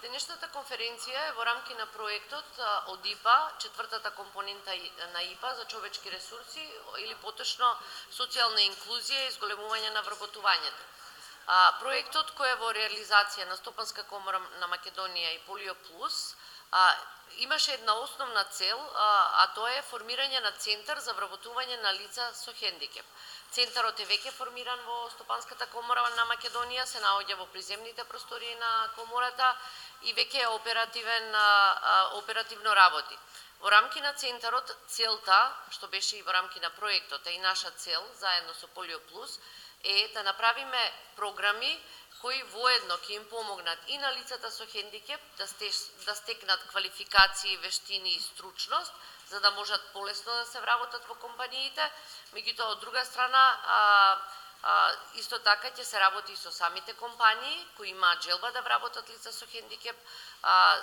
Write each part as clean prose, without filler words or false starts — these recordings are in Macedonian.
Денешната конференција е во рамки на проектот од ИПА, четвртата компонента на ИПА за човечки ресурси или поточно социјална инклузија и зголемување на вработувањето. Проектот кој е во реализација на Стопанска комора на Македонија и Полио Плюс имаше една основна цел, а тоа е формирање на центар за вработување на лица со хендикеп. Центарот е веќе формиран во Стопанската комора на Македонија, се наоѓа во приземните простории на комората и веќе е оперативно работи. Во рамки на центарот, целта, што беше и во рамки на проектот, и наша цел, заедно со Полио Плюс, е да направиме програми кои воедно ќе им помогнат и на лицата со хендикеп да стекнат квалификации, вештини и стручност, за да можат полесно да се вработат во компаниите. Меѓутоа, од друга страна, исто така ќе се работи и со самите компании кои имаат желба да вработат лица со хендикеп,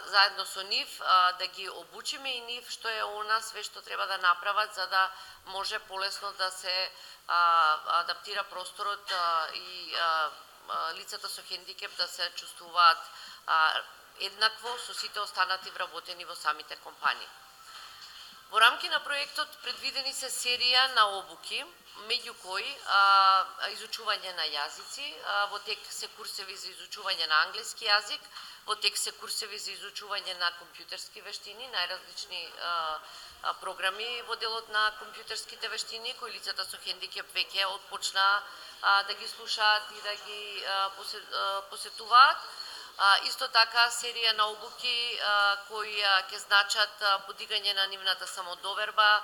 заедно со нив да ги обучиме и нив што е она све што треба да направат за да може полесно да се адаптира просторот и лицата со хендикеп да се чувствуваат еднакво со сите останати вработени во самите компании. Во рамки на проектот предвидени се серија на обуки, меѓу кои изучување на јазици, во тек се курсеви за изучување на англиски јазик, во тек се курсеви за изучување на компјутерски вештини, најразлични програми во делот на компјутерските вештини, кои лицата со хендикеп веќе отпочна да ги слушаат и да ги посетуваат. Исто така серија на обуки кои ќе значат подигање на нивната самодоверба,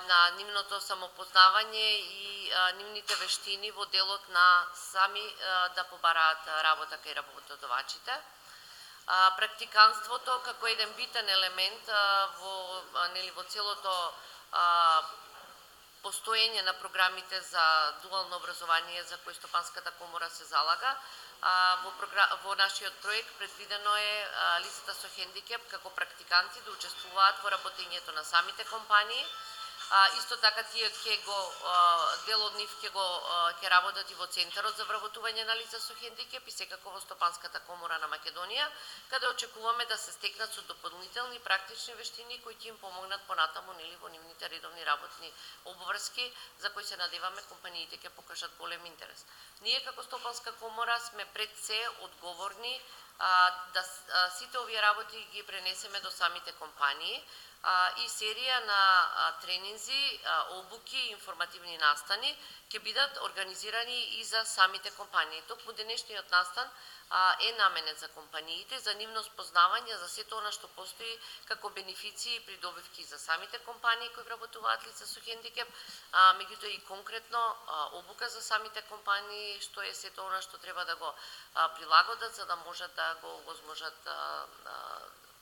на нивното самопознавање и нивните вештини во делот на сами да побараат работа кај работодавачите. Практиканството како еден битен елемент во целото постоење на програмите за дуално образование за кои Стопанската комора се залага. Во нашиот проект предвидено е лицата со хендикеп како практиканти да учествуваат во работењето на самите компании. Исто така тие дел од нив ќе работат и во Центарот за вработување на лица со хендикеп и секако во Стопанската комора на Македонија, каде очекуваме да се стекнат со дополнителни практични вештини кои ќе им помогнат понатаму во нивните редовни работни обврски, за кои се надеваме компаниите ќе покажат голем интерес. Ние како Стопанска комора сме пред се одговорни да сите овие работи ги пренесеме до самите компании и серија на тренинзи, обуки и информативни настани ќе бидат организирани и за самите компании. Токму денешниот настан е наменет за компаниите, за нивно спознавање за сето она што постои како бенефиции и придобивки за самите компании кои вработуваат лица со хендикеп, меѓутоа и конкретно обука за самите компании, што е сето она што треба да го прилагодат за да можат да го овозможат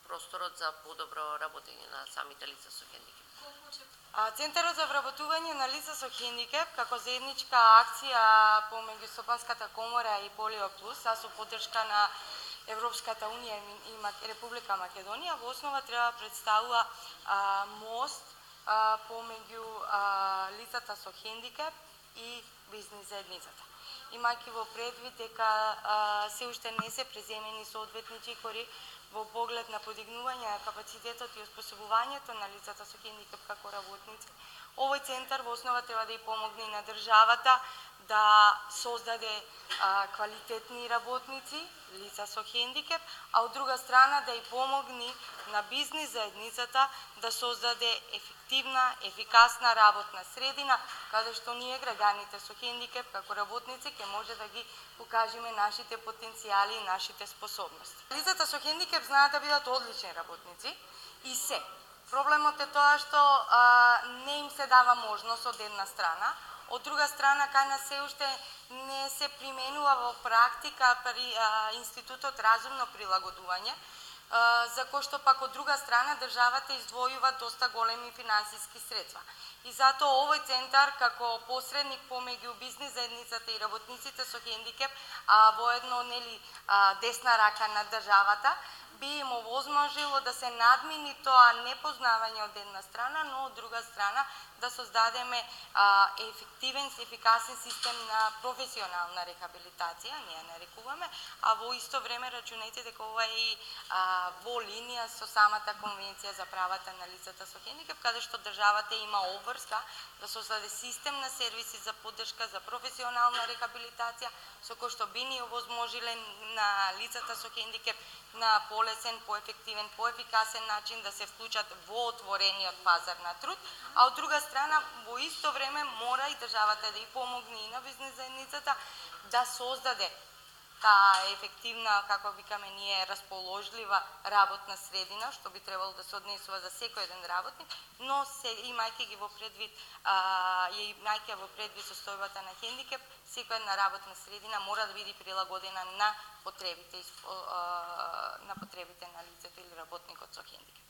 просторот за подобро работење на самите лица со хендикеп. Центарот за вработување на лица со хендикеп како заедничка акција помеѓу Стопанската комора и Полио Плюс, со поддршка на Европската унија и Република Македонија, во основа треба да представува мост помеѓу лицата со хендикеп и бизнис заедницата. Имајќи во предвид дека се уште не се преземени соодветни чекори во поглед на подигнување на капацитетот и оспособувањето на лицата со хендикеп како работници, овој центар во основа треба да и помогне на државата да создаде квалитетни работници, лица со хендикеп, а од друга страна да и помогне на бизнис заедницата да создаде ефективна, ефикасна работна средина, каде што ние граѓаните со хендикеп како работници ќе може да ги покажеме нашите потенцијали и нашите способности. Лицата со хендикеп знаат да бидат одлични работници и се. Проблемот е тоа што не им се дава можност од една страна, од друга страна кај нас се уште не се применува во практика при институтот разумно прилагодување, за кој што пак од друга страна државата издвојува доста големи финансиски средства. И затоа овој центар како посредник помеѓу бизнис заедницата и работниците со хендикеп, воедно десна рака на државата, би им овозможило да се надмини тоа непознавање од една страна, но од друга страна да создадеме ефективен, ефикасен систем на професионална рехабилитација, ние нарекуваме, а во исто време рачунајте дека ова е и во линија со самата конвенција за правата на лицата со хендикеп, каде што државата има обврска да создаде систем на сервиси за поддршка за професионална рехабилитација, со кој што би ни овозможиле на лицата со хендикеп на полесен, поефективен, поефикасен начин да се вклучат во отворениот пазар на труд, а од друга страна во исто време мора и државата да ја помогне и на бизнес заедницата да создаде таа ефективна, како викаме ние, расположлива работна средина, што би требало да се однесува за секој еден работник, но имајќи ги во предвид, имајќи во предвид состојбата на хендикеп, секоја една работна средина мора да биде прилагодена на потребите на лицето или работникот со хендикеп.